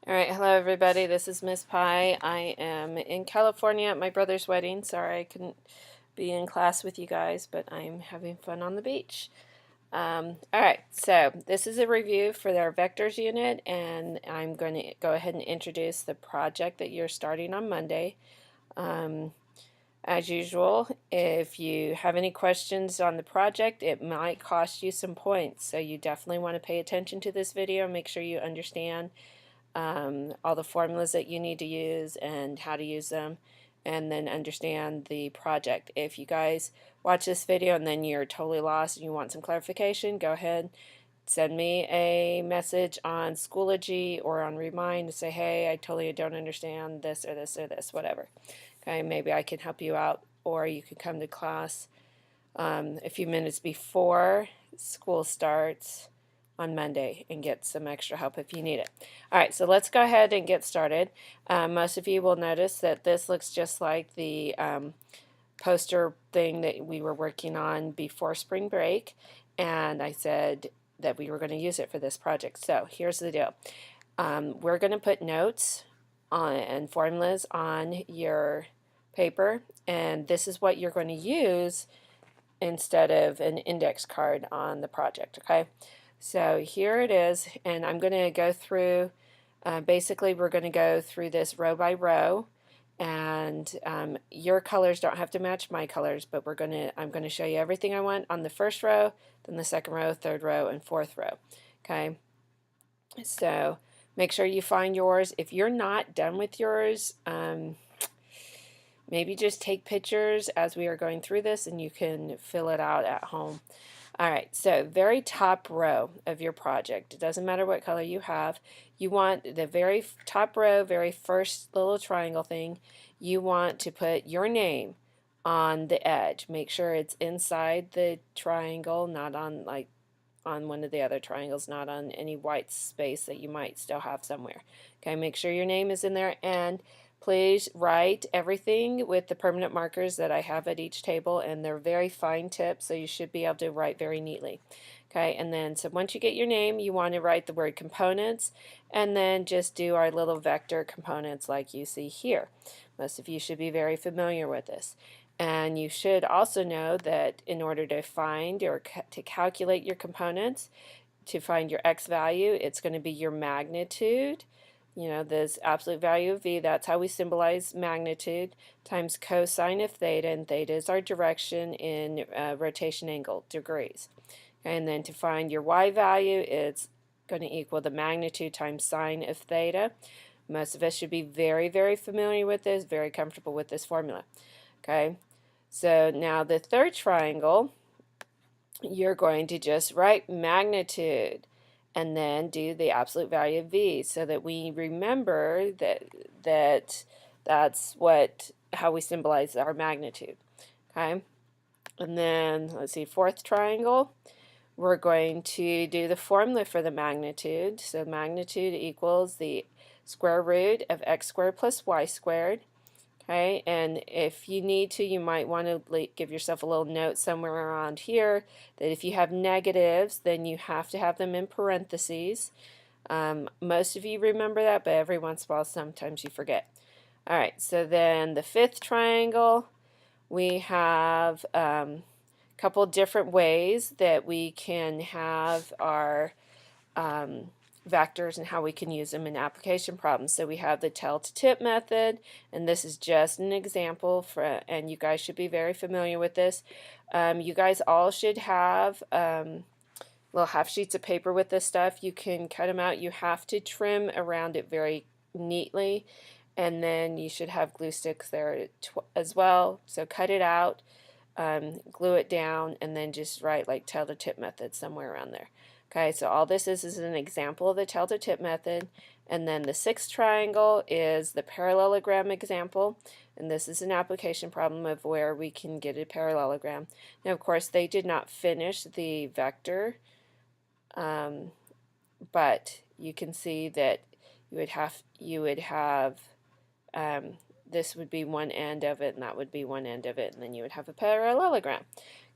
Alright, hello everybody, this is Miss Pie. I am in California at my brother's wedding. Sorry I couldn't be in class with you guys, but I'm having fun on the beach. Alright, so this is a review for our vectors unit, and I'm going to go ahead and introduce the project that you're starting on Monday. As usual, if you have any questions on the project, it might cost you some points, so you definitely want to pay attention to this video. Make sure you understand all the formulas that you need to use and how to use them, and then understand the project. If you guys watch this video and then you're totally lost and you want some clarification, go ahead, send me a message on Schoology or on Remind to say, hey, I totally don't understand this or this or this, whatever. Okay, maybe I can help you out, or you can come to class a few minutes before school starts on Monday and get some extra help if you need it. Alright, so let's go ahead and get started. Most of you will notice that this looks just like the poster thing that we were working on before spring break, and I said that we were going to use it for this project. So here's the deal. We're going to put notes and formulas on your paper, and this is what you're going to use instead of an index card on the project, okay? So here it is, and I'm going to go through, basically we're going to go through this row by row, and your colors don't have to match my colors, but I'm going to show you everything I want on the first row, then the second row, third row, and fourth row, okay? So make sure you find yours. If you're not done with yours, maybe just take pictures as we are going through this and you can fill it out at home. Alright, so very top row of your project, it doesn't matter what color you have, you want the very top row, very first little triangle thing, you want to put your name on the edge. Make sure it's inside the triangle, not on on one of the other triangles, not on any white space that you might still have somewhere. Okay, make sure your name is in there, and please write everything with the permanent markers that I have at each table, and they're very fine tips, so you should be able to write very neatly. Okay, and then so once you get your name, you want to write the word components, and then just do our little vector components like you see here. Most of you should be very familiar with this. And you should also know that in order to find or to calculate your components, to find your x value, it's going to be your magnitude. You know, this absolute value of v, that's how we symbolize magnitude, times cosine of theta, and theta is our direction in rotation angle, degrees. And then to find your y value, it's going to equal the magnitude times sine of theta. Most of us should be very, very familiar with this, very comfortable with this formula. Okay, so now the third triangle, you're going to just write magnitude and then do the absolute value of v, so that we remember that's how we symbolize our magnitude. Okay, and then let's see, fourth triangle, we're going to do the formula for the magnitude. So magnitude equals the square root of x squared plus y squared. Okay, and if you need to, you might want to give yourself a little note somewhere around here that if you have negatives, then you have to have them in parentheses. Most of you remember that, but every once in a while, sometimes you forget. All right, so then the fifth triangle, we have a couple different ways that we can have our vectors and how we can use them in application problems. So we have the tell to tip method, and this is just an example and you guys should be very familiar with this. You guys all should have little half sheets of paper with this stuff. You can cut them out. You have to trim around it very neatly, and then you should have glue sticks there as well. So cut it out, glue it down, and then just write like tell to tip method somewhere around there. Okay, so all this is an example of the tell to tip method, and then the sixth triangle is the parallelogram example, and this is an application problem of where we can get a parallelogram. Now, of course, they did not finish the vector, but you can see that you would have this would be one end of it, and that would be one end of it, and then you would have a parallelogram.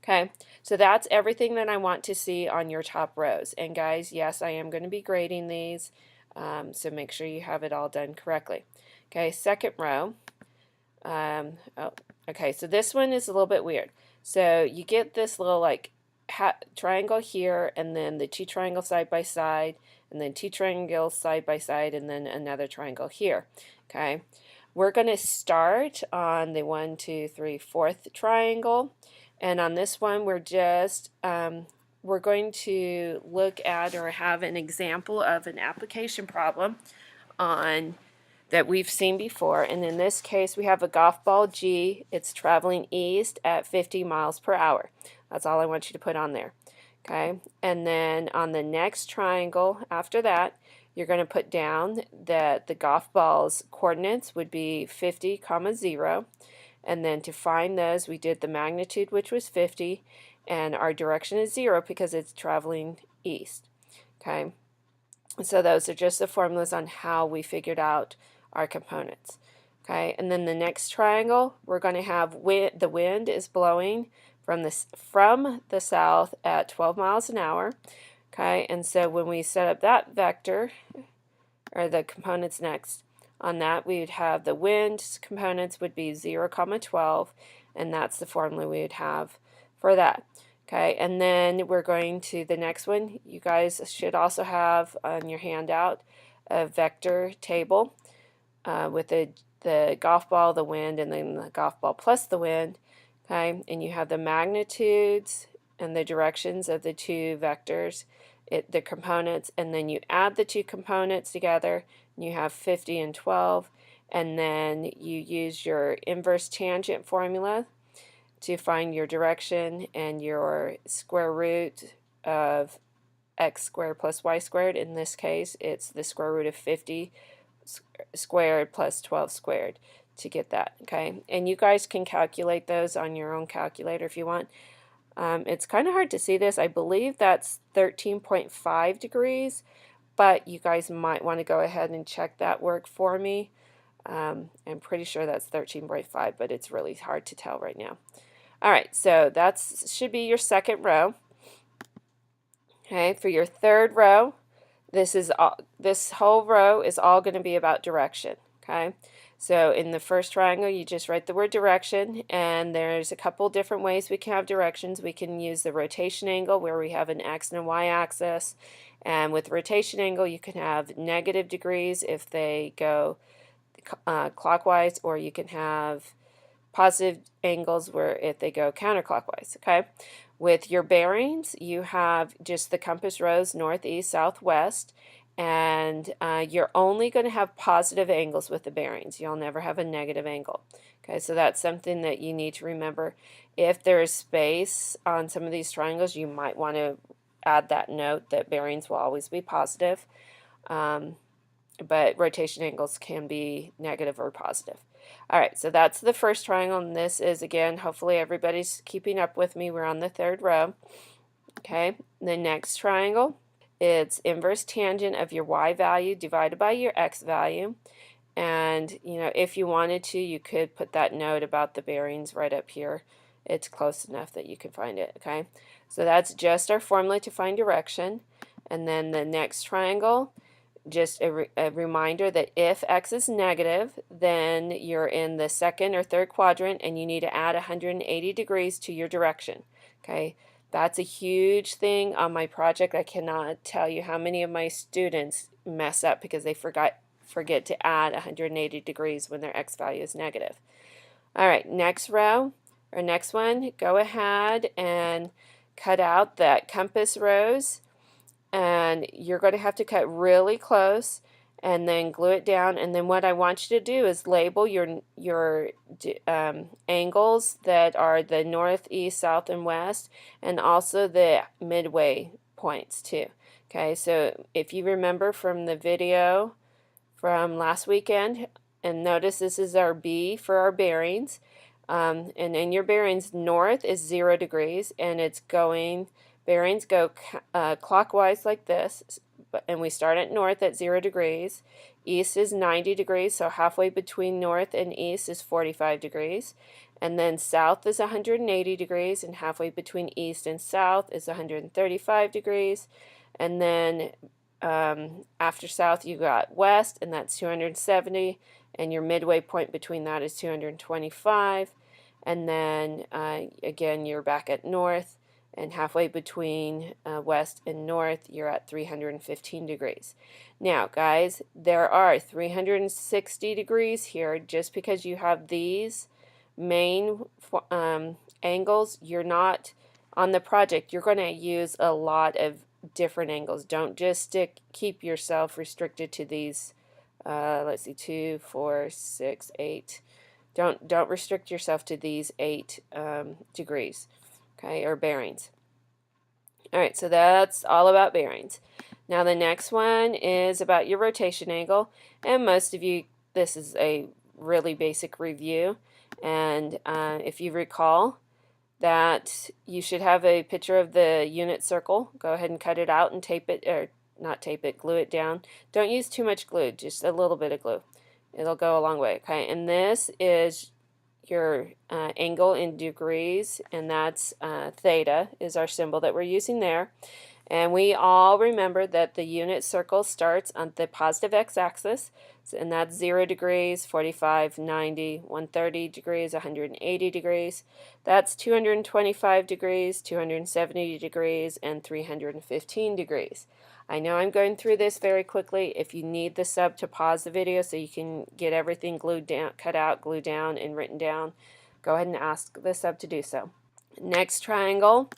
Okay, so that's everything that I want to see on your top rows. And guys, yes, I am going to be grading these. So make sure you have it all done correctly. Okay, second row. Oh, okay, so this one is a little bit weird. So you get this little like triangle here, and then the two triangles side by side, and then two triangles side by side, and then another triangle here. Okay, we're going to start on the 1, 2, 3, 4th triangle, and on this one we're just we're going to look at or have an example of an application problem on that we've seen before, and in this case we have a golf ball G. It's traveling east at 50 miles per hour. That's all I want you to put on there. Okay, and then on the next triangle after that, you're going to put down that the golf ball's coordinates would be 50, 0, and then to find those we did the magnitude, which was 50, and our direction is 0 because it's traveling east. Okay, so those are just the formulas on how we figured out our components. Okay, and then the next triangle, we're going to have the wind is blowing from the south at 12 miles an hour. Okay, and so when we set up that vector, or the components next, on that we would have the wind components would be 0, 12, and that's the formula we would have for that. Okay, and then we're going to the next one. You guys should also have on your handout a vector table with the golf ball, the wind, and then the golf ball plus the wind. Okay, and you have the magnitudes and the directions of the two vectors, the components, and then you add the two components together, and you have 50 and 12, and then you use your inverse tangent formula to find your direction and your square root of x squared plus y squared. In this case, it's the square root of 50 squared plus 12 squared to get that. Okay, and you guys can calculate those on your own calculator if you want. It's kind of hard to see this. I believe that's 13.5 degrees, but you guys might want to go ahead and check that work for me. I'm pretty sure that's 13.5, but it's really hard to tell right now. All right, so that should be your second row. Okay, for your third row, this whole row is all going to be about direction. Okay, so in the first triangle, you just write the word direction, and there's a couple different ways we can have directions. We can use the rotation angle where we have an x and a y axis, and with rotation angle, you can have negative degrees if they go clockwise, or you can have positive angles where if they go counterclockwise. Okay, with your bearings, you have just the compass rose north, east, south, west, and you're only going to have positive angles with the bearings. You'll never have a negative angle. Okay, so that's something that you need to remember. If there is space on some of these triangles, you might want to add that note that bearings will always be positive, but rotation angles can be negative or positive. All right, so that's the first triangle, and this is, again, hopefully everybody's keeping up with me. We're on the third row. Okay, the next triangle, it's inverse tangent of your y value divided by your x value. And, you know, if you wanted to, you could put that note about the bearings right up here. It's close enough that you can find it, okay? So that's just our formula to find direction. And then the next triangle, just a reminder that if x is negative, then you're in the second or third quadrant and you need to add 180 degrees to your direction. Okay, that's a huge thing on my project. I cannot tell you how many of my students mess up because they forget to add 180 degrees when their x value is negative. All right, next row or next one, go ahead and cut out that compass rose. And you're going to have to cut really close and then glue it down. And then what I want you to do is label your angles that are the north, east, south, and west, and also the midway points too. Okay, so if you remember from the video from last weekend, and notice this is our B for our bearings, and in your bearings, north is 0 degrees, and it's going, bearings go clockwise like this, and we start at north at 0 degrees. East is 90 degrees, so halfway between north and east is 45 degrees. And then south is 180 degrees, and halfway between east and south is 135 degrees. And then after south you got west, and that's 270, and your midway point between that is 225, and then again you're back at north, and halfway between west and north you're at 315 degrees. Now guys, there are 360 degrees here. Just because you have these main angles, you're not on the project, you're going to use a lot of different angles. Don't just keep yourself restricted to these let's see, 2, 4, 6, 8. Don't restrict yourself to these 8 degrees, okay, or bearings. Alright, so that's all about bearings. Now the next one is about your rotation angle, and most of you, this is a really basic review, and if you recall that you should have a picture of the unit circle. Go ahead and cut it out and tape it, or not tape it, glue it down. Don't use too much glue, just a little bit of glue. It'll go a long way, okay? And this is your angle in degrees, and that's theta is our symbol that we're using there. And we all remember that the unit circle starts on the positive x-axis, and that's 0 degrees, 45, 90, 130 degrees, 180 degrees. That's 225 degrees, 270 degrees, and 315 degrees. I know I'm going through this very quickly. If you need the sub to pause the video so you can get everything glued down, cut out, glued down, and written down, go ahead and ask the sub to do so. Next triangle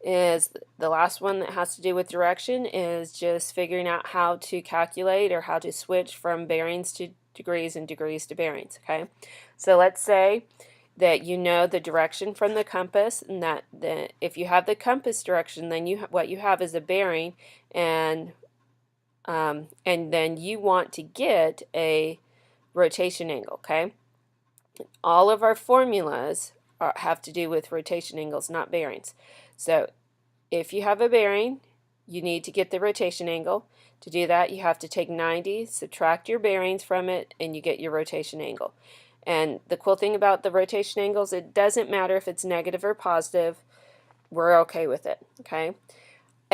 is the last one that has to do with direction, is just figuring out how to calculate or how to switch from bearings to degrees and degrees to bearings, okay? So let's say that you know the direction from the compass, and that if you have the compass direction, then what you have is a bearing, and then you want to get a rotation angle, okay? All of our formulas have to do with rotation angles, not bearings. So if you have a bearing, you need to get the rotation angle. To do that, you have to take 90, subtract your bearings from it, and you get your rotation angle. And the cool thing about the rotation angles, it doesn't matter if it's negative or positive, we're okay with it, okay?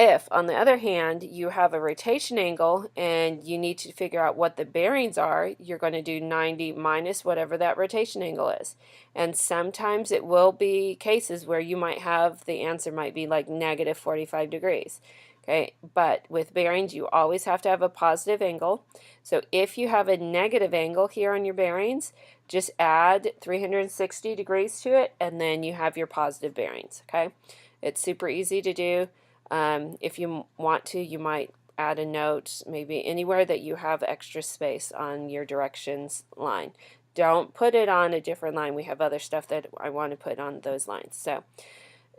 If, on the other hand, you have a rotation angle and you need to figure out what the bearings are, you're going to do 90 minus whatever that rotation angle is. And sometimes it will be cases where you might have, the answer might be like negative 45 degrees. Okay, but with bearings you always have to have a positive angle. So if you have a negative angle here on your bearings, just add 360 degrees to it, and then you have your positive bearings. Okay, it's super easy to do. If you want to, you might add a note maybe anywhere that you have extra space on your directions line. Don't put it on a different line. We have other stuff that I want to put on those lines. So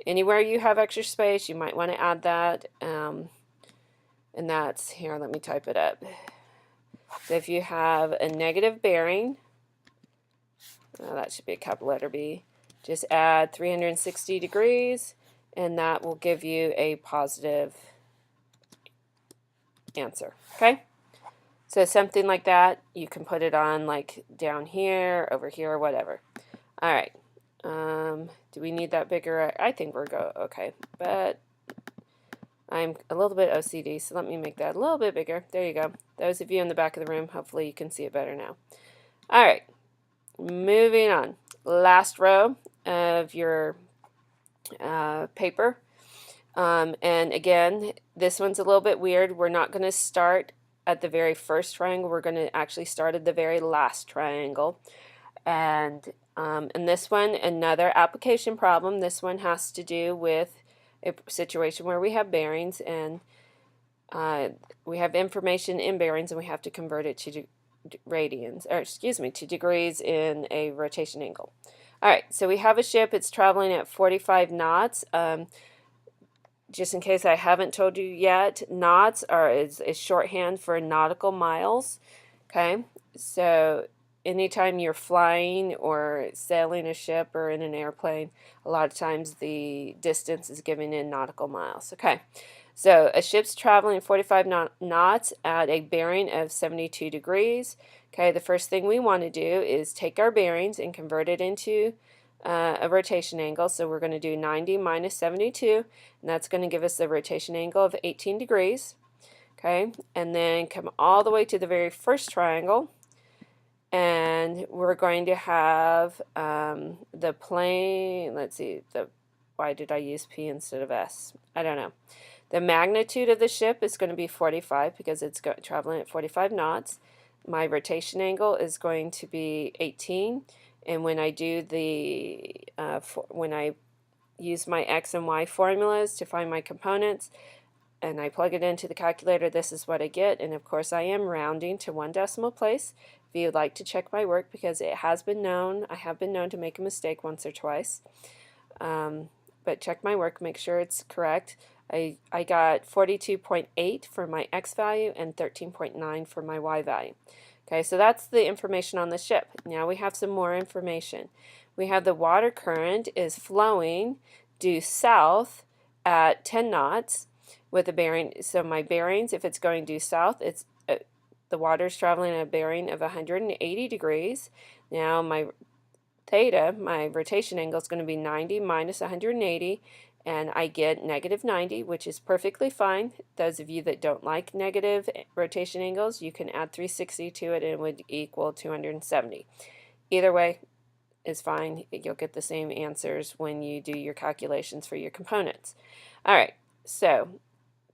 anywhere you have extra space, you might want to add that. And that's, here, let me type it up. So if you have a negative bearing, that should be a capital letter B, just add 360 degrees, and that will give you a positive answer, okay? So something like that, you can put it on like down here, over here, whatever. All right, do we need that bigger? I think we're okay, but I'm a little bit OCD, so let me make that a little bit bigger. There you go. Those of you in the back of the room, hopefully you can see it better now. All right, moving on. Last row of your paper. And again, this one's a little bit weird. We're not going to start at the very first triangle. We're going to actually start at the very last triangle. And in this one, another application problem. This one has to do with a situation where we have bearings, and we have information in bearings, and we have to convert it to radians, or excuse me, to degrees in a rotation angle. All right, so we have a ship. It's traveling at 45 knots. Just in case I haven't told you yet, knots is shorthand for nautical miles. Okay, so anytime you're flying or sailing a ship or in an airplane, a lot of times the distance is given in nautical miles. Okay, so a ship's traveling 45 knots at a bearing of 72 degrees. Okay, the first thing we want to do is take our bearings and convert it into a rotation angle. So we're going to do 90 minus 72, and that's going to give us a rotation angle of 18 degrees. Okay, and then come all the way to the very first triangle, and we're going to have the plane, let's see, why did I use P instead of S? I don't know. The magnitude of the ship is going to be 45 because it's traveling at 45 knots. My rotation angle is going to be 18, and when I do the when I use my X and Y formulas to find my components and I plug it into the calculator, this is what I get. And of course I am rounding to 1 decimal place. If you would like to check my work, because it has been known, I have been known to make a mistake once or twice. But check my work, make sure it's correct. I got 42.8 for my X value and 13.9 for my Y value. Okay, so that's the information on the ship. Now we have some more information. We have the water current is flowing due south at 10 knots with a bearing. So my bearings, if it's going due south, it's the water is traveling at a bearing of 180 degrees. Now my theta, my rotation angle, is going to be 90 minus 180, and I get negative 90, which is perfectly fine. Those of you that don't like negative rotation angles, you can add 360 to it and it would equal 270. Either way is fine. You'll get the same answers when you do your calculations for your components. All right, so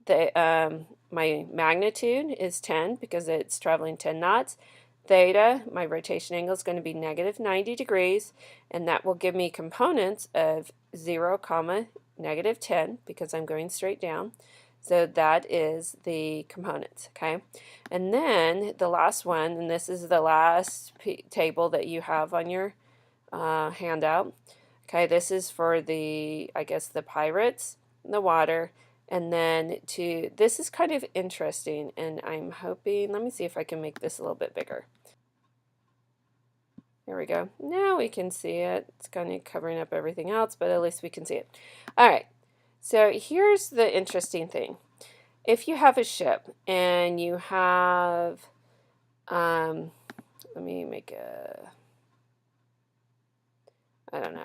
my magnitude is 10 because it's traveling 10 knots. Theta, my rotation angle, is going to be negative 90 degrees, and that will give me components of 0, negative 10 because I'm going straight down. So that is the components, okay? And then the last one, and this is the last table that you have on your handout. Okay, this is for the, I guess, the pirates, the water, and then this is kind of interesting, and I'm hoping, let me see if I can make this a little bit bigger. There we go. Now we can see it. It's kind of covering up everything else, but at least we can see it. All right, so here's the interesting thing. If you have a ship and you have, let me make I don't know,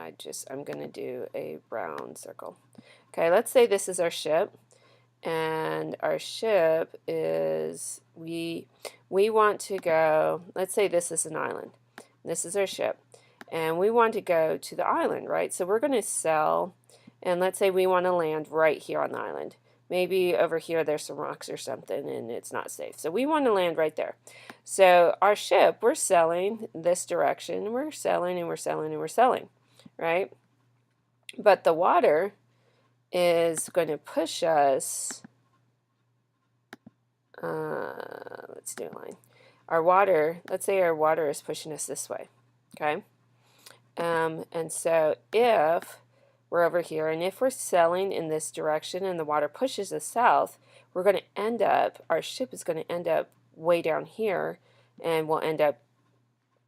I'm going to do a round circle. Okay, let's say this is our ship, and our ship is, we want to go, let's say this is an island. This is our ship, and we want to go to the island, right? So we're going to sail, and let's say we want to land right here on the island. Maybe over here there's some rocks or something and it's not safe. So we want to land right there. So our ship, we're sailing this direction. We're sailing and we're sailing and we're sailing, right? But the water is going to push us, let's do a line. Our water, let's say our water is pushing us this way, okay? And so if we're over here, and if we're sailing in this direction and the water pushes us south, we're going to end up, our ship is going to end up way down here, and we'll end up,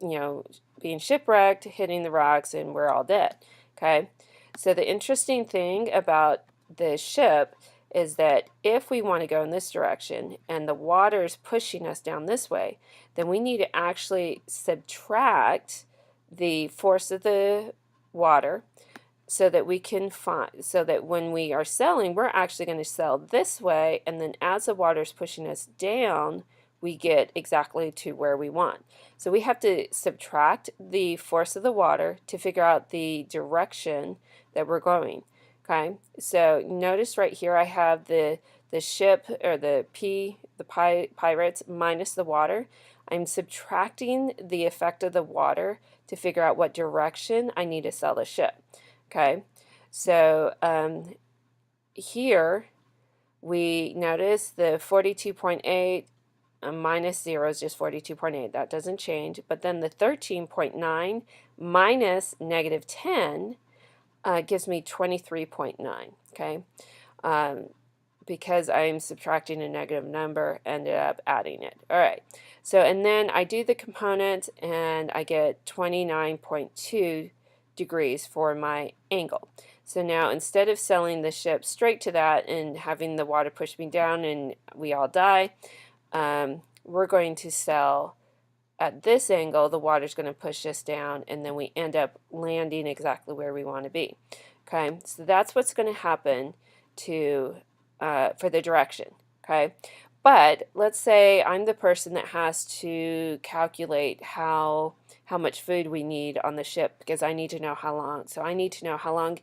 you know, being shipwrecked, hitting the rocks, and we're all dead, okay? So the interesting thing about the ship is that if we want to go in this direction and the water is pushing us down this way, then we need to actually subtract the force of the water so that we can find, so that when we are sailing, we're actually going to sail this way, and then as the water is pushing us down, we get exactly to where we want. So we have to subtract the force of the water to figure out the direction that we're going. Okay, so notice right here I have the ship, or the pirates minus the water. I'm subtracting the effect of the water to figure out what direction I need to sail the ship. Okay, so here we notice the 42.8 minus 0 is just 42.8. That doesn't change. But then the 13.9 minus negative 10 gives me 23.9, okay? Because I'm subtracting a negative number, ended up adding it. All right, so and then I do the component and I get 29.2 degrees for my angle. So now instead of sailing the ship straight to that and having the water push me down and we all die, we're going to sail at this angle. The water's going to push us down, and then we end up landing exactly where we want to be. Okay, so that's what's going to happen to for the direction. Okay, But let's say I'm the person that has to calculate how much food we need on the ship, because I need to know how long. So I need to know how long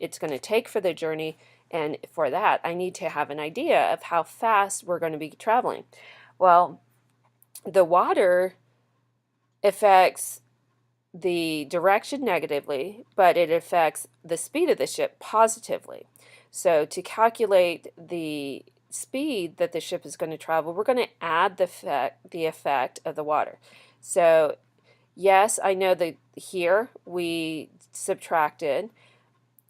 it's gonna take for the journey, and for that I need to have an idea of how fast we're going to be traveling. Well, the water affects the direction negatively, but it affects the speed of the ship positively. So to calculate the speed that the ship is going to travel, we're going to add the effect of the water. So yes, I know that here we subtracted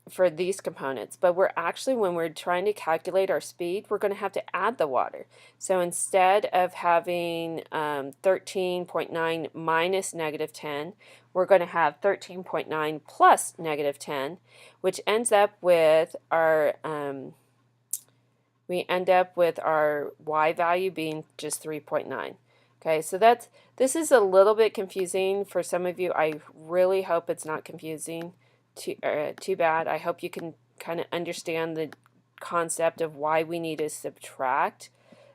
for these components, but we're actually, when we're trying to calculate our speed, we're going to have to add the water. So instead of having 13.9 minus -10, we're going to have 13.9 plus -10, which ends up with our y value being just 3.9. Okay, so this is a little bit confusing for some of you. I really hope it's not confusing. Too bad. I hope you can kind of understand the concept of why we need to subtract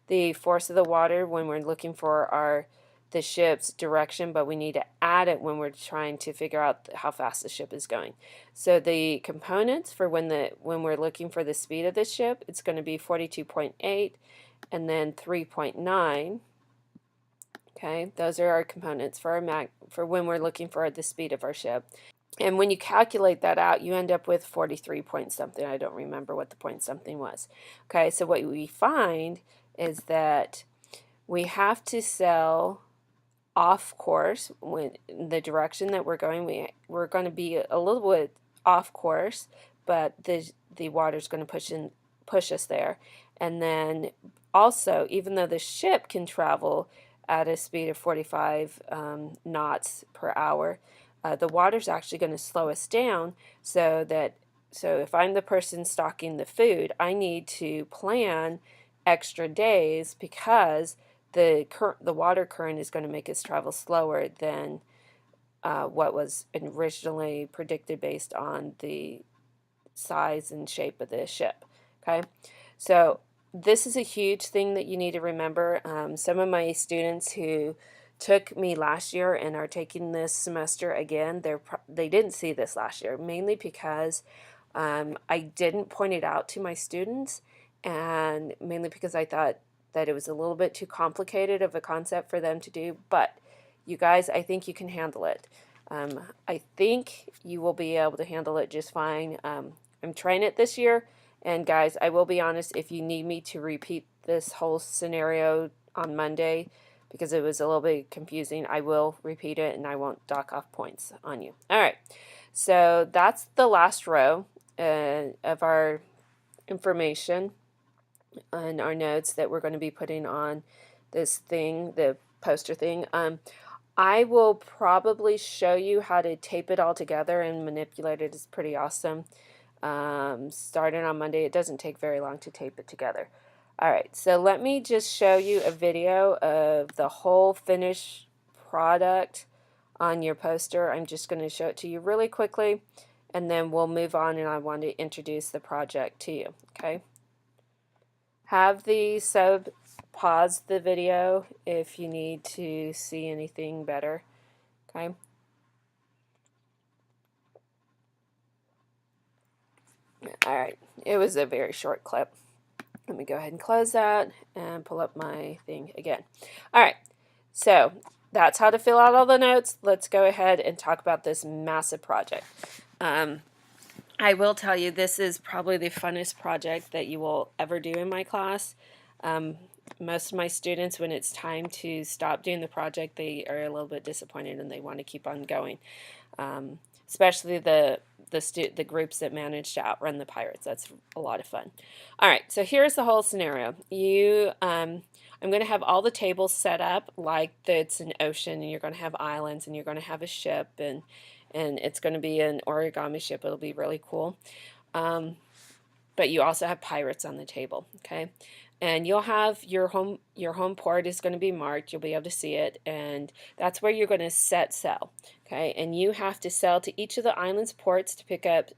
the force of the water when we're looking for the ship's direction, but we need to add it when we're trying to figure out how fast the ship is going. So the components for when we're looking for the speed of the ship, it's going to be 42.8 and then 3.9. Okay, those are our components for for when we're looking for the speed of our ship. And when you calculate that out, you end up with 43 point something. I don't remember what the point something was. Okay, so what we find is that we have to sail off course when the direction that we're going. We're going to be a little bit off course, but the water's going to push us there. And then also, even though the ship can travel at a speed of 45 knots per hour, the water's actually going to slow us down, so if I'm the person stocking the food, I need to plan extra days, because the water current is going to make us travel slower than what was originally predicted based on the size and shape of the ship. Okay, so this is a huge thing that you need to remember. Some of my students who took me last year and are taking this semester again, they didn't see this last year, mainly because I didn't point it out to my students, and mainly because I thought that it was a little bit too complicated of a concept for them to do. But you guys, I think you can handle it. I think you will be able to handle it just fine. I'm trying it this year, and guys, I will be honest, if you need me to repeat this whole scenario on Monday, because it was a little bit confusing, I will repeat it and I won't dock off points on you. All right, so that's the last row of our information and our notes that we're going to be putting on this thing, the poster thing. I will probably show you how to tape it all together and manipulate it. It's pretty awesome. Starting on Monday, it doesn't take very long to tape it together. Alright, so let me just show you a video of the whole finished product on your poster. I'm just going to show it to you really quickly, and then we'll move on, and I want to introduce the project to you. Okay? Have the sub pause the video if you need to see anything better. Okay? Alright, it was a very short clip. Let me go ahead and close that and pull up my thing again. Alright, so that's how to fill out all the notes. Let's go ahead and talk about this massive project. I will tell you, this is probably the funnest project that you will ever do in my class. Most of my students, when it's time to stop doing the project, they are a little bit disappointed and they want to keep on going. Especially the groups that manage to outrun the pirates. That's a lot of fun. All right, so here's the whole scenario. I'm going to have all the tables set up like it's an ocean, and you're going to have islands, and you're going to have a ship, and it's going to be an origami ship. It'll be really cool. But you also have pirates on the table, okay? And you'll have your home port is going to be marked. You'll be able to see it, and that's where you're going to set sail, okay? And you have to sail to each of the island's ports to pick up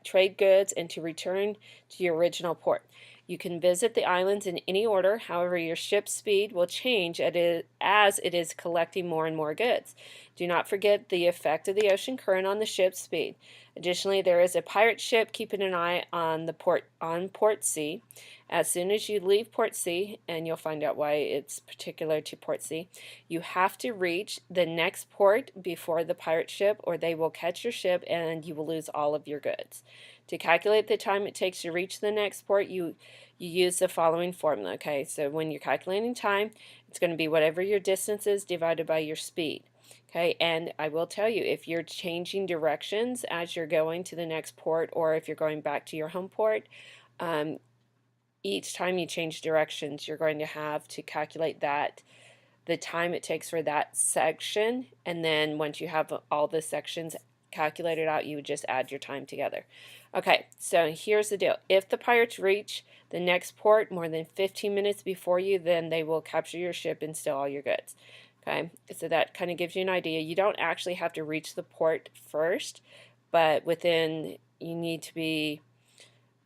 trade goods and to return to your original port. You can visit the islands in any order, however your ship's speed will change as it is collecting more and more goods. Do not forget the effect of the ocean current on the ship's speed. Additionally, there is a pirate ship keeping an eye on Port C. As soon as you leave Port C, and you'll find out why it's particular to Port C, you have to reach the next port before the pirate ship, or they will catch your ship and you will lose all of your goods. To calculate the time it takes to reach the next port, you use the following formula. Okay, so when you're calculating time, it's going to be whatever your distance is divided by your speed. Okay, and I will tell you, if you're changing directions as you're going to the next port, or if you're going back to your home port, each time you change directions, you're going to have to calculate the time it takes for that section, and then once you have all the sections calculated out, you would just add your time together. Okay, so here's the deal. If the pirates reach the next port more than 15 minutes before you, then they will capture your ship and steal all your goods. Okay, so that kind of gives you an idea. You don't actually have to reach the port first, but you need to be,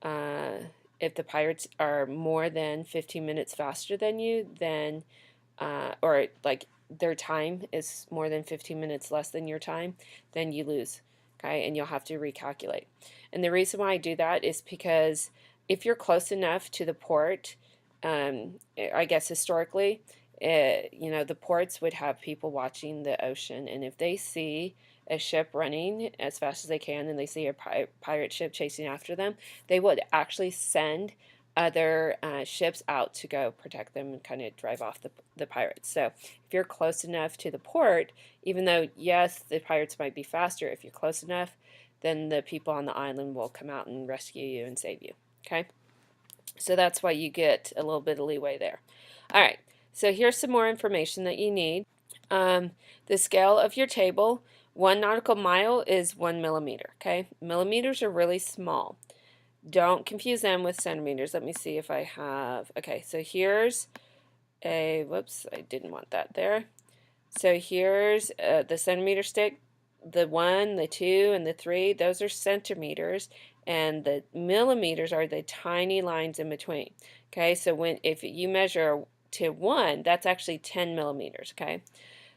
if the pirates are more than 15 minutes faster than you, then, or like their time is more than 15 minutes less than your time, then you lose. Okay, and you'll have to recalculate. And the reason why I do that is because if you're close enough to the port, I guess historically, the ports would have people watching the ocean, and if they see a ship running as fast as they can and they see a pirate ship chasing after them, they would actually send other ships out to go protect them and kind of drive off the pirates. So if you're close enough to the port, even though, yes, the pirates might be faster, if you're close enough, then the people on the island will come out and rescue you and save you. Okay? So that's why you get a little bit of leeway there. All right, so here's some more information that you need. The scale of your table, 1 nautical mile is 1 millimeter. Okay? Millimeters are really small. Don't confuse them with centimeters. Let me see if I have, okay, so here's whoops, I didn't want that there. So here's the centimeter stick. The 1, the 2, and the 3, those are centimeters, and the millimeters are the tiny lines in between. Okay, so if you measure to 1, that's actually 10 millimeters, okay?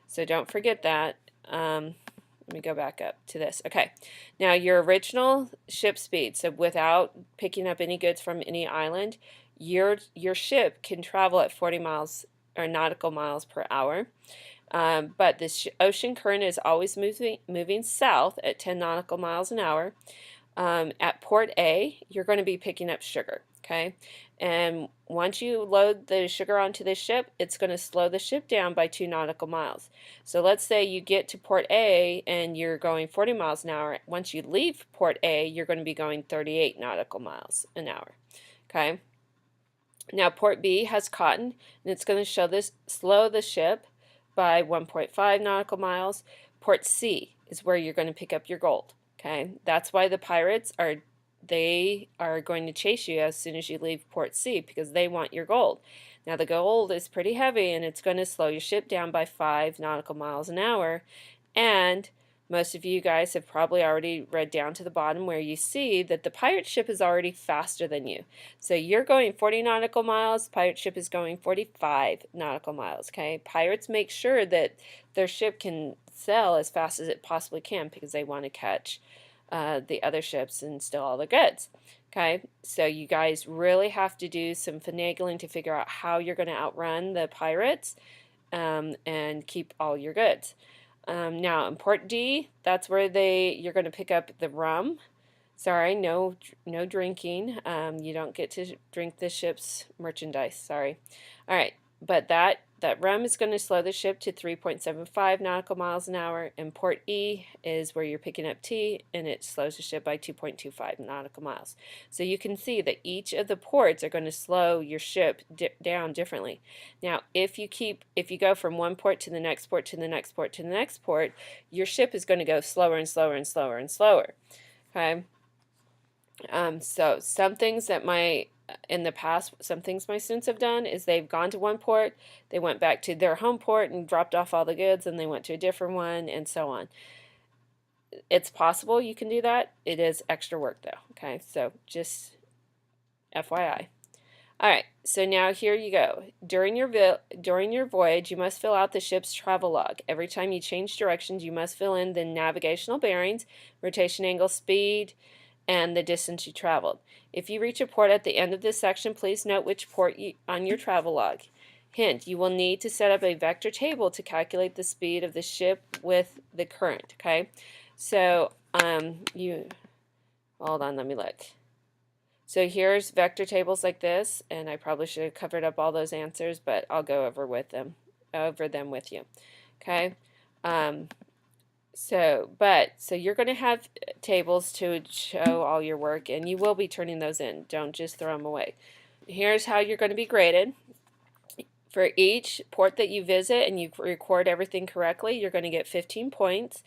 So don't forget that. Let me go back up to this. Okay, now your original ship speed, so without picking up any goods from any island, your ship can travel at 40 miles or nautical miles per hour. But the ocean current is always moving south at 10 nautical miles an hour. At Port A, you're going to be picking up sugar, okay? And once you load the sugar onto the ship, it's going to slow the ship down by 2 nautical miles. So let's say you get to Port A and you're going 40 miles an hour. Once you leave Port A, you're going to be going 38 nautical miles an hour, okay? Now Port B has cotton, and it's going to slow the ship by 1.5 nautical miles. Port C is where you're going to pick up your gold. Okay, that's why the pirates are going to chase you as soon as you leave Port C, because they want your gold. Now the gold is pretty heavy, and it's going to slow your ship down by 5 nautical miles an hour. And most of you guys have probably already read down to the bottom where you see that the pirate ship is already faster than you. So you're going 40 nautical miles, the pirate ship is going 45 nautical miles, okay? Pirates make sure that their ship can sail as fast as it possibly can because they want to catch the other ships and steal all the goods, okay? So you guys really have to do some finagling to figure out how you're going to outrun the pirates and keep all your goods. Now in Port D, that's where you're going to pick up the rum. Sorry, no drinking. You don't get to drink the ship's merchandise. Sorry. All right, but that rum is going to slow the ship to 3.75 nautical miles an hour, and Port E is where you're picking up tea, and it slows the ship by 2.25 nautical miles. So you can see that each of the ports are going to slow your ship down differently. Now, if you go from one port to the next port to the next port to the next port, your ship is going to go slower and slower and slower and slower. Okay. So some things that in the past, some things my students have done is they've gone to one port, they went back to their home port and dropped off all the goods, and they went to a different one, and so on. It's possible you can do that. It is extra work though, okay? So just FYI. All right, so now here you go. During your voyage, you must fill out the ship's travel log. Every time you change directions, you must fill in the navigational bearings, rotation angle, speed, and the distance you traveled. If you reach a port at the end of this section, please note which port on your travel log. Hint, you will need to set up a vector table to calculate the speed of the ship with the current, okay? So, hold on, let me look. So here's vector tables like this, and I probably should have covered up all those answers, but I'll go over them with you. Okay. So you're going to have tables to show all your work, and you will be turning those in. Don't just throw them away. Here's how you're going to be graded. For each port that you visit and you record everything correctly, you're going to get 15 points.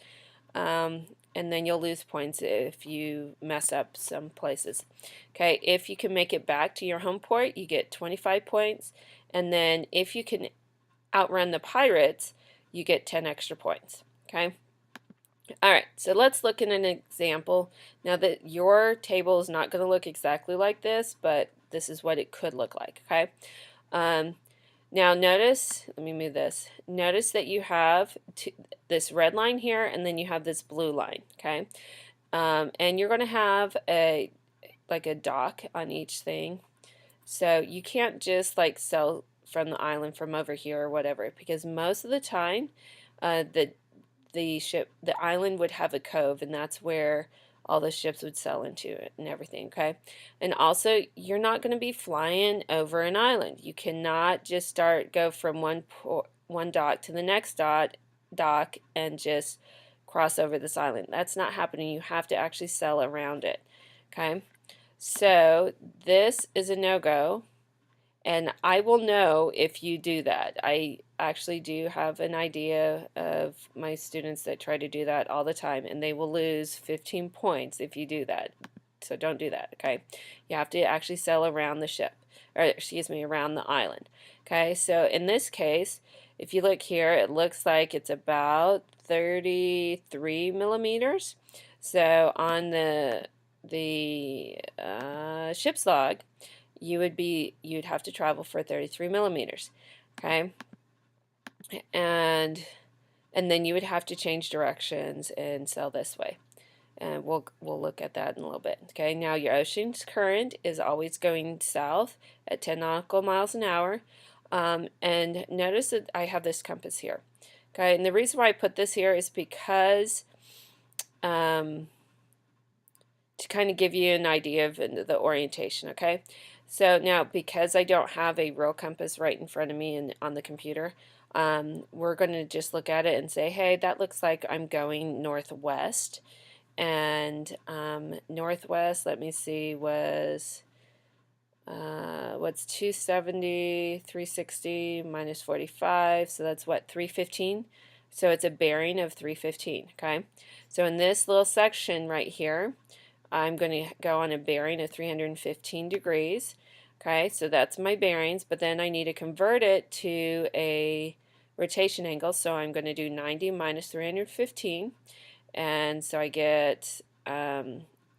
And then you'll lose points if you mess up some places. Okay, if you can make it back to your home port, you get 25 points. And then if you can outrun the pirates, you get 10 extra points. Okay. All right, so let's look at an example. Now that your table is not going to look exactly like this, but this is what it could look like. Okay. Now notice, let me move this. Notice that you have this red line here, and then you have this blue line, okay? And you're going to have like a dock on each thing. So you can't just like sail from the island from over here or whatever, because most of the time the island would have a cove, and that's where all the ships would sail into it and everything, okay? And also, you're not going to be flying over an island. You cannot just go from one dock to the next dock and just cross over this island. That's not happening. You have to actually sail around it, okay? So this is a no-go, and I will know if you do that. I actually do have an idea of my students that try to do that all the time, and they will lose 15 points if you do that. So don't do that, okay? You have to actually sail around the ship, or excuse me, around the island. Okay, so in this case, if you look here, it looks like it's about 33 millimeters. So on the ship's log, you'd have to travel for 33 millimeters, okay? And then you would have to change directions and sail this way. And we'll look at that in a little bit. Okay, now your ocean's current is always going south at 10 nautical miles an hour. And notice that I have this compass here. Okay, and the reason why I put this here is because to kind of give you an idea of the orientation, okay? So now, because I don't have a real compass right in front of me and on the computer, we're going to just look at it and say, hey, that looks like I'm going northwest. And northwest, let me see, was what's 270, 360 minus 45, so that's what, 315? So it's a bearing of 315, okay? So in this little section right here, I'm going to go on a bearing of 315 degrees, okay? So that's my bearings, but then I need to convert it to a rotation angle, so I'm going to do 90 minus 315, and so I get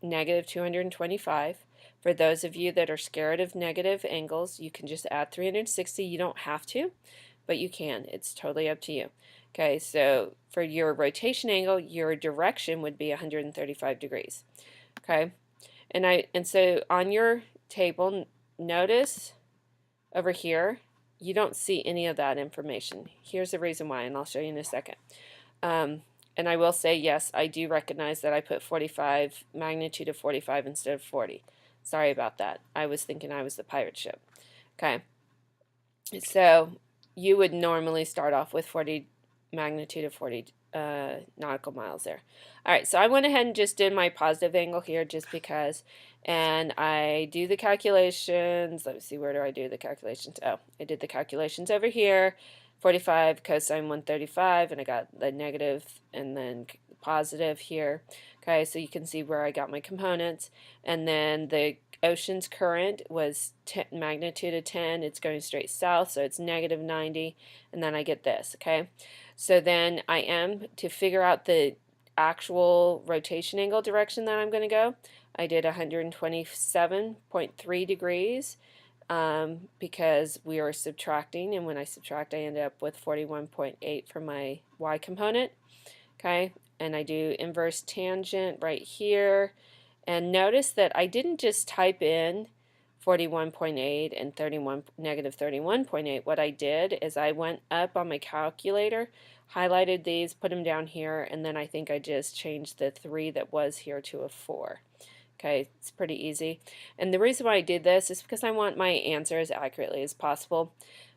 negative 225. For those of you that are scared of negative angles, you can just add 360. You don't have to, but you can. It's totally up to you. Okay, so for your rotation angle, your direction would be 135 degrees. Okay, and so on your table, notice over here, you don't see any of that information. Here's the reason why, and I'll show you in a second. And I will say, yes, I do recognize that I put 45, magnitude of 45 instead of 40. Sorry about that. I was thinking I was the pirate ship. Okay. So you would normally start off with 40, magnitude of 40 nautical miles there. All right, so I went ahead and just did my positive angle here just because, and I do the calculations. Let me see, where do I do the calculations? Oh, I did the calculations over here. 45 cosine 135, and I got the negative and then positive here. Okay, so you can see where I got my components. And then the ocean's current was magnitude of 10. It's going straight south, so it's negative 90. And then I get this, okay? So then I am, to figure out the actual rotation angle direction that I'm going to go, I did 127.3 degrees. because we are subtracting, and when I subtract I end up with 41.8 for my y component. Okay, and I do inverse tangent right here, and notice that I didn't just type in 41.8 and negative 31.8. What I did is I went up on my calculator, highlighted these, put them down here, and then I think I just changed the 3 that was here to a 4. Okay, it's pretty easy. And the reason why I did this is because I want my answer as accurately as possible.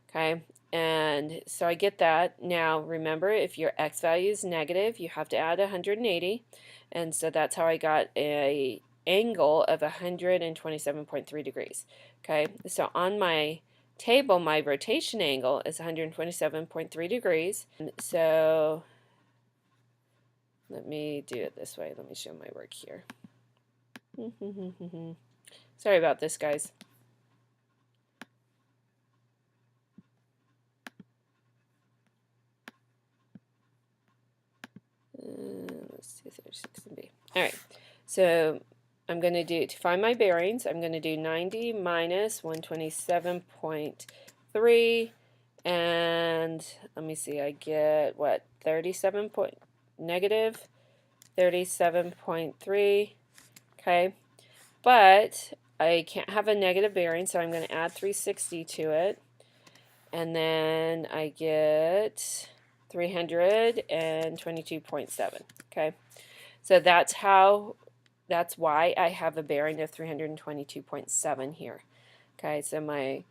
Okay, and so I get that. Now remember, if your x value is negative, you have to add 180. And so that's how I got a angle of 127.3 degrees. Okay, so on my table, my rotation angle is 127.3 degrees. So let me do it this way. Let me show my work here. Sorry about this, guys. Let's do 36 and B. All right, so I'm going to do, to find my bearings, I'm going to do 90 minus 127.3, and let me see, I get, what, negative 37.3, okay, but I can't have a negative bearing, so I'm going to add 360 to it, and then I get 322.7, okay, so that's why I have a bearing of 322.7 here. Okay, so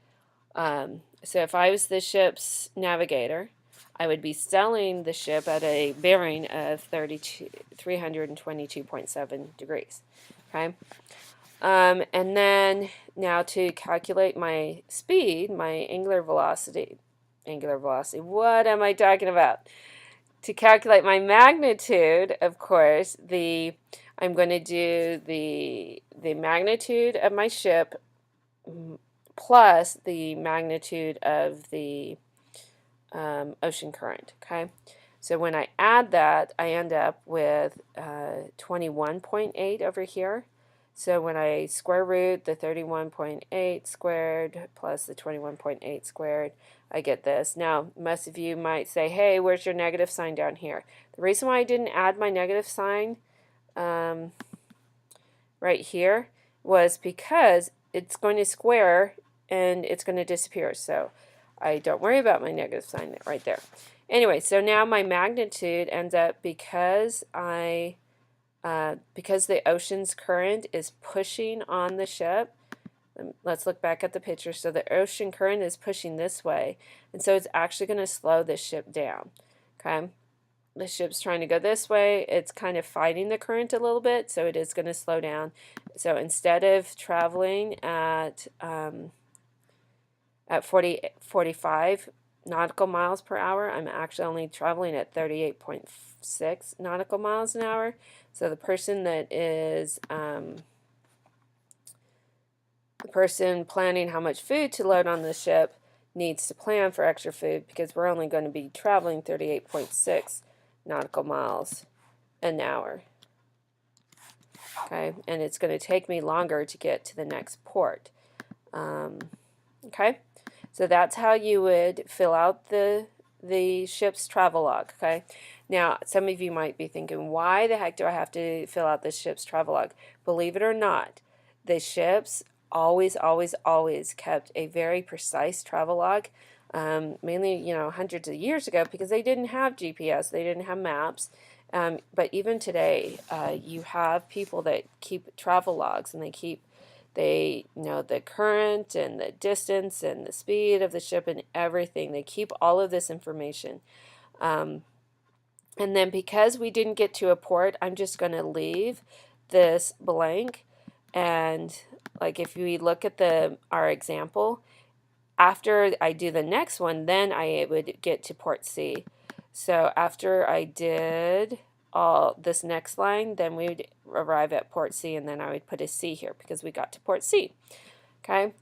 so if I was the ship's navigator, I would be selling the ship at a bearing of 322.7 degrees. Okay, and then now to calculate my speed, my angular velocity, what am I talking about? To calculate my magnitude, of course, I'm going to do the magnitude of my ship plus the magnitude of the ocean current. Okay, so when I add that, I end up with 21.8 over here. So when I square root the 31.8 squared plus the 21.8 squared, I get this. Now, most of you might say, hey, where's your negative sign down here? The reason why I didn't add my negative sign right here was because it's going to square and it's going to disappear. So I don't worry about my negative sign right there. Anyway, so now my magnitude ends up because the ocean's current is pushing on the ship. Let's look back at the picture. So the ocean current is pushing this way, and so it's actually going to slow the ship down. Okay, the ship's trying to go this way. It's kind of fighting the current a little bit, so it is going to slow down. So instead of traveling at 45 nautical miles per hour, I'm actually only traveling at 38.6 nautical miles an hour. So the person that is the person planning how much food to load on the ship needs to plan for extra food, because we're only going to be traveling 38.6 nautical miles an hour. Okay, and it's going to take me longer to get to the next port. Okay, so that's how you would fill out the ship's travel log. Okay, now some of you might be thinking, why the heck do I have to fill out this ship's travel log? Believe it or not, the ships always kept a very precise travel log, mainly hundreds of years ago, because they didn't have GPS, they didn't have maps. But even today, you have people that keep travel logs, and they know the current and the distance and the speed of the ship and everything. They keep all of this information. And then because we didn't get to a port, I'm just going to leave this blank. And like if we look at our example, after I do the next one, then I would get to port C. So after I did all this next line, then we would arrive at port C, and then I would put a C here because we got to port C. Okay,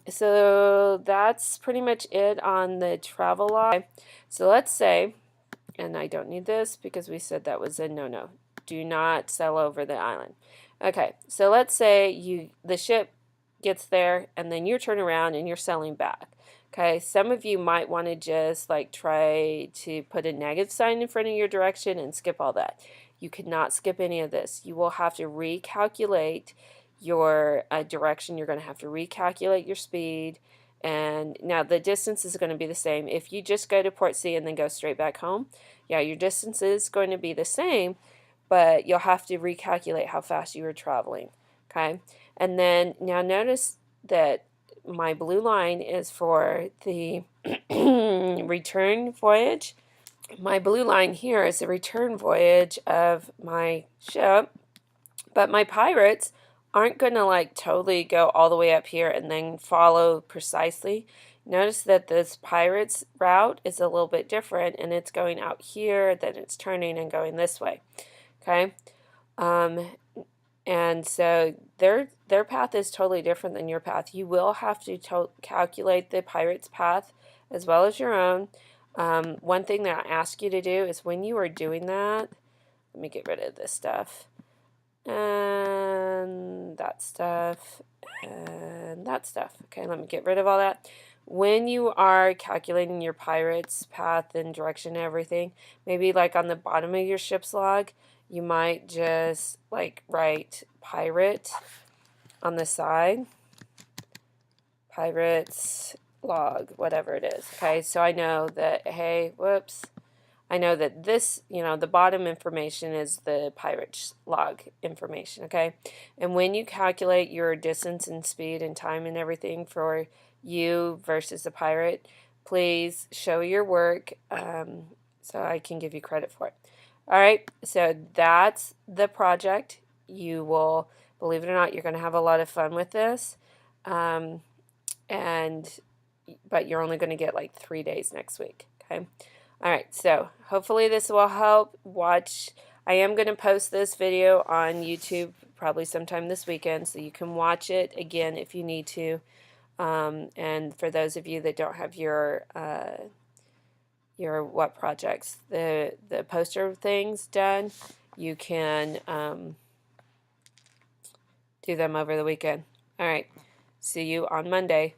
so that's pretty much it on the travel log. So let's say, and I don't need this because we said that was a no-no. Do not sail over the island. Okay, so let's say the ship gets there, and then you turn around and you're selling back. Okay, some of you might want to just like try to put a negative sign in front of your direction and skip all that. You cannot skip any of this. You will have to recalculate your direction. You're going to have to recalculate your speed. And now the distance is going to be the same. If you just go to Port C and then go straight back home, yeah, your distance is going to be the same, but you'll have to recalculate how fast you were traveling. Okay, and then now notice that my blue line is for the return voyage. My blue line here is the return voyage of my ship, but my pirates aren't going to like totally go all the way up here and then follow precisely. Notice that this pirate's route is a little bit different, and it's going out here, then it's turning and going this way. Okay, and so their path is totally different than your path. You will have to calculate the pirate's path as well as your own. One thing that I ask you to do is when you are doing that, let me get rid of this stuff, and that stuff, and that stuff. Okay, let me get rid of all that. When you are calculating your pirate's path and direction and everything, maybe like on the bottom of your ship's log, you might just like write pirate on the side, pirate's log, whatever it is. Okay, so I know that, hey, whoops, I know that this, the bottom information is the pirate's log information, okay? And when you calculate your distance and speed and time and everything for you versus the pirate, please show your work so I can give you credit for it. All right, so that's the project. You will, believe it or not, you're going to have a lot of fun with this. But you're only going to get like 3 days next week, okay? All right, so hopefully this will help. I am going to post this video on YouTube probably sometime this weekend, so you can watch it again if you need to. And for those of you that don't have your what projects, the poster things done, you can do them over the weekend. All right, see you on Monday.